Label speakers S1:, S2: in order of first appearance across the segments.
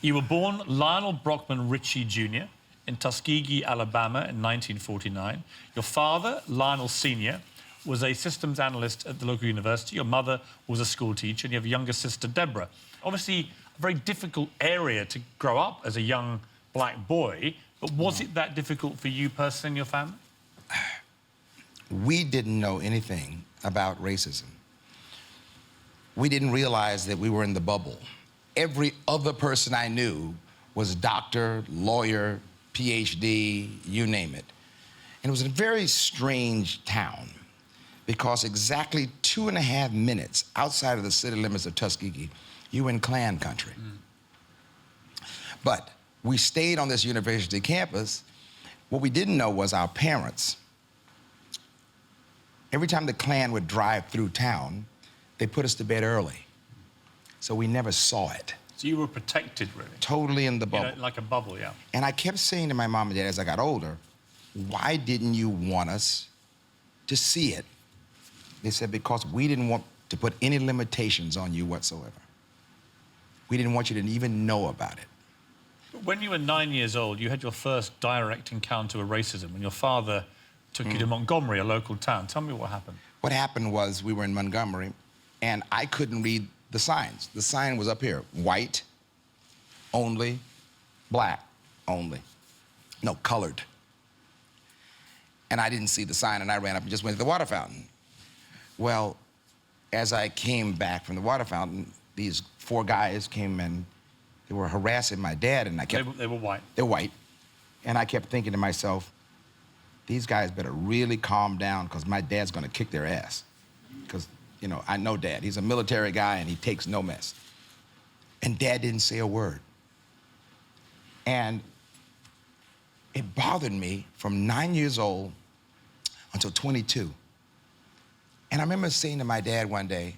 S1: You were born Lionel Brockman Richie Jr. in Tuskegee, Alabama in 1949. Your father, Lionel Sr., was a systems analyst at the local university. Your mother was a school teacher, and you have a younger sister, Deborah. Obviously, a very difficult area to grow up as a young black boy, but was it that difficult for you personally and your family?
S2: We didn't know anything about racism. We didn't realize that we were in the bubble. Every other person I knew was doctor, lawyer, PhD, you name it. And it was a very strange town because exactly 2.5 minutes outside of the city limits of Tuskegee, you were in Klan country. But we stayed on this university campus. What we didn't know was our parents, every time the Klan would drive through town, they put us to bed early. So we never saw it.
S1: So you were protected, really?
S2: Totally in the bubble.
S1: You know, like a bubble, yeah.
S2: And I kept saying to my mom and dad as I got older, why didn't you want us to see it? They said, because we didn't want to put any limitations on you whatsoever. We didn't want you to even know about it.
S1: When you were 9 years old, you had your first direct encounter with racism when your father took you to Montgomery, a local town. Tell me what happened.
S2: What happened was we were in Montgomery, and I couldn't read the signs. The sign was up here, white only, black only, no, colored. And I didn't see the sign, and I ran up and just went to the water fountain. Well, as I came back from the water fountain, these 4 guys came and they were harassing my dad, and I kept...
S1: They were white?
S2: They're white. And I kept thinking to myself, these guys better really calm down because my dad's gonna kick their ass. Because, you know, I know Dad. He's a military guy and he takes no mess. And Dad didn't say a word. And it bothered me from 9 years old until 22. And I remember saying to my dad one day,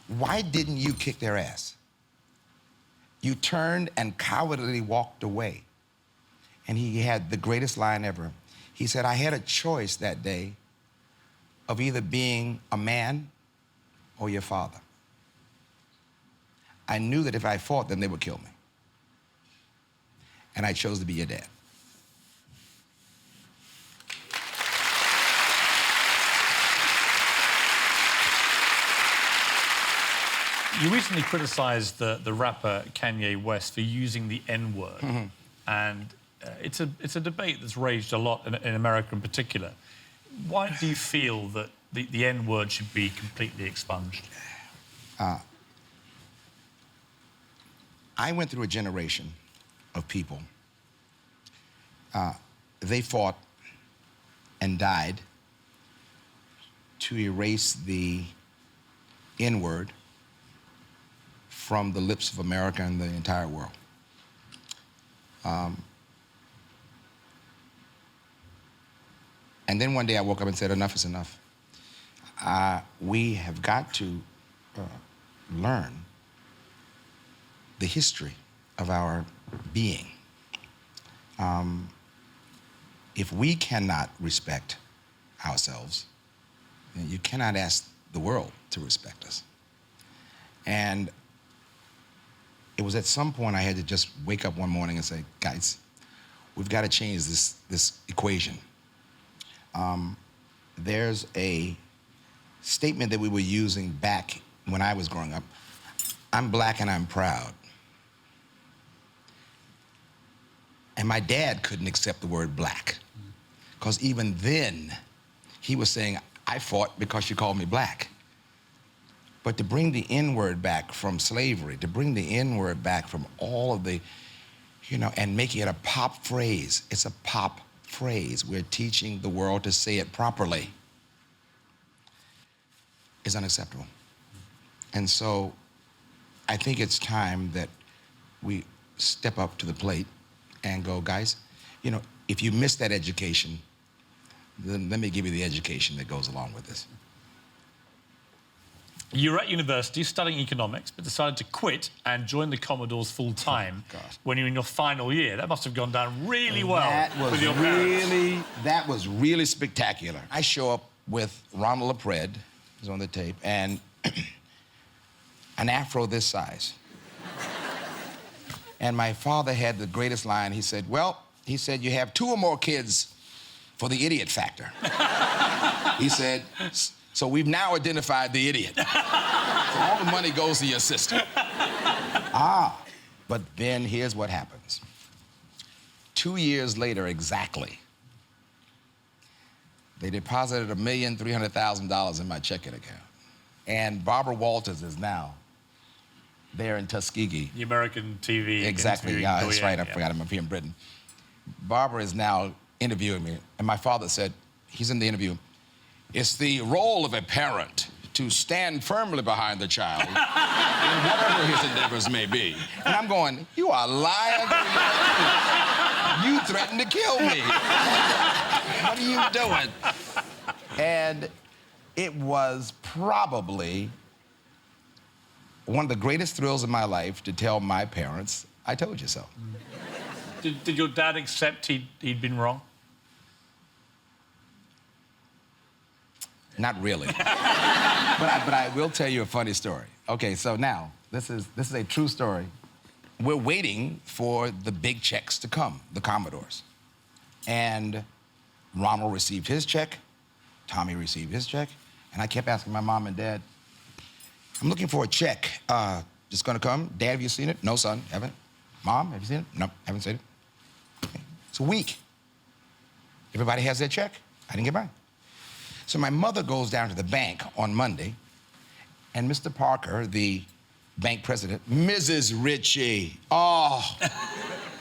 S2: why didn't you kick their ass? You turned and cowardly walked away. And he had the greatest line ever. He said, I had a choice that day of either being a man or your father. I knew that if I fought them, they would kill me. And I chose to be your dad.
S1: You recently criticized the rapper Kanye West for using the N-word. And it's a debate that's raged a lot in America in particular. Why do you feel that the N-word should be completely expunged?
S2: I went through a generation of people. They fought and died to erase the N-word from the lips of America and the entire world. And then one day I woke up and said, enough is enough. We have got to learn the history of our being. If we cannot respect ourselves, then you cannot ask the world to respect us. And it was at some point I had to just wake up one morning and say, guys, we've got to change this equation. There's a statement that we were using back when I was growing up. I'm black and I'm proud. And my dad couldn't accept the word black. Because even then, he was saying, I fought because you called me black. But to bring the N-word back from slavery, to bring the N-word back from all of the, you know, and making it a pop phrase, it's a pop phrase. We're teaching the world to say it properly. Is unacceptable. And so I think it's time that we step up to the plate and go, guys, you know, if you missed that education, then let me give you the education that goes along with this.
S1: You were at university studying economics, but decided to quit and join the Commodores full-time when you were in your final year. That must have gone down really well with your parents.
S2: That was really spectacular. I show up with Ronald Lapred, who's on the tape, and an afro this size. And my father had the greatest line. He said, well, he said, you have 2 or more kids for the idiot factor. He said, so we've now identified the idiot. So all the money goes to your sister. But then here's what happens. 2 years later, exactly, they deposited $1,300,000 in my checking account. And Barbara Walters is now there in Tuskegee.
S1: The American TV.
S2: Exactly, yeah, that's right, I forgot I'm up here in Britain. Barbara is now interviewing me, and my father said, he's in the interview, it's the role of a parent to stand firmly behind the child in whatever his endeavors may be. And I'm going, you are lying. You threatened to kill me. What are you doing? And it was probably one of the greatest thrills of my life to tell my parents, I told you so.
S1: Did your dad accept he'd been wrong?
S2: Not really. but I will tell you a funny story. Okay, so now, this is a true story. We're waiting for the big checks to come, the Commodores. And Ronald received his check, Tommy received his check, and I kept asking my mom and dad, I'm looking for a check. It's gonna come. Dad, have you seen it? No, son, haven't. Mom, have you seen it? No, haven't seen it. Okay. It's a week. Everybody has their check. I didn't get mine. So my mother goes down to the bank on Monday, and Mr. Parker, the bank president, Mrs. Richie, oh,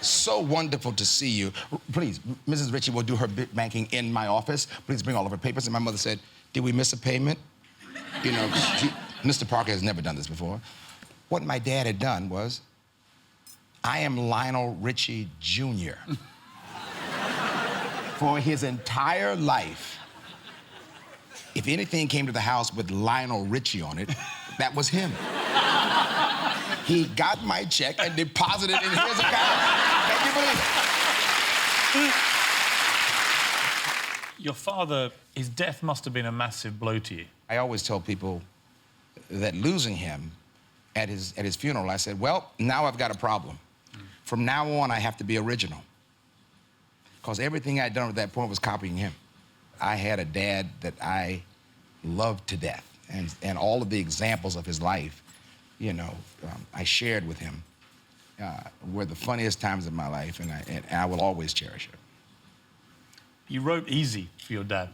S2: so wonderful to see you. Please, Mrs. Richie will do her banking in my office. Please bring all of her papers. And my mother said, did we miss a payment? You know, Mr. Parker has never done this before. What my dad had done was, I am Lionel Richie Jr. For his entire life, if anything came to the house with Lionel Richie on it, that was him. He got my check and deposited it in his account. Can you believe it?
S1: Your father, his death must have been a massive blow to you.
S2: I always tell people that losing him at his funeral, I said, well, now I've got a problem. From now on, I have to be original. Because everything I'd done at that point was copying him. I had a dad that I loved to death, and all of the examples of his life, you know, I shared with him, were the funniest times of my life, and I will always cherish it.
S1: You wrote Easy for your dad.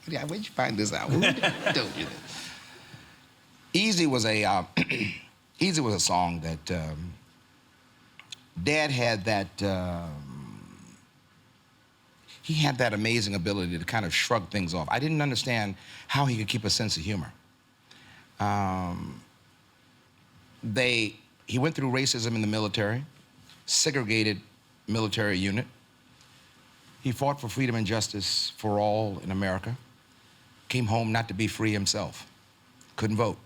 S2: Yeah, where'd you find this out? Who told you that? Easy was a Easy was a song that Dad had that. He had that amazing ability to kind of shrug things off. I didn't understand how he could keep a sense of humor. He went through racism in the military, segregated military unit. He fought for freedom and justice for all in America. Came home not to be free himself. Couldn't vote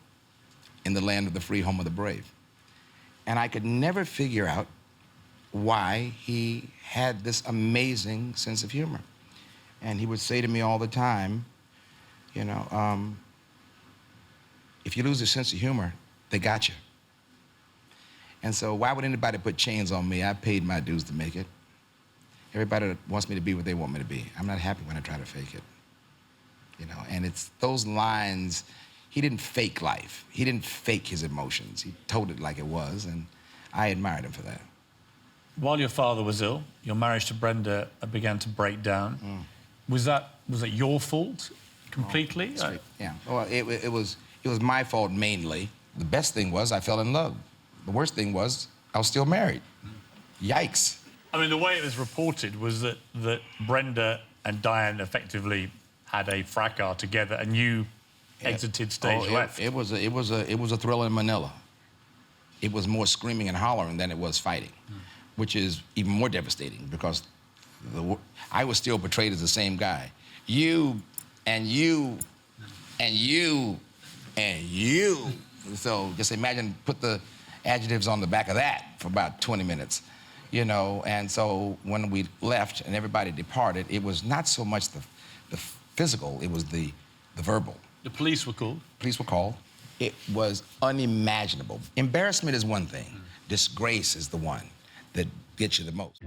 S2: in the land of the free, home of the brave. And I could never figure out why he had this amazing sense of humor. And he would say to me all the time, you know, if you lose your sense of humor, they got you. And so why would anybody put chains on me? I paid my dues to make it. Everybody wants me to be what they want me to be. I'm not happy when I try to fake it. You know, and it's those lines, he didn't fake life. He didn't fake his emotions. He told it like it was, and I admired him for that.
S1: While your father was ill, your marriage to Brenda began to break down. Was that your fault completely?
S2: Oh, yeah. Well, it was my fault mainly. The best thing was I fell in love. The worst thing was I was still married. Yikes.
S1: I mean, the way it was reported was that Brenda and Diane effectively had a fracas together, and you exited stage left.
S2: It was a thrill in Manila. It was more screaming and hollering than it was fighting, which is even more devastating because I was still portrayed as the same guy. You, and you, and you, and you. So just imagine, put the adjectives on the back of that for about 20 minutes, you know? And so when we left and everybody departed, it was not so much the physical, it was the verbal.
S1: The police were called?
S2: Police were called. It was unimaginable. Embarrassment is one thing. Disgrace is the one that gets you the most.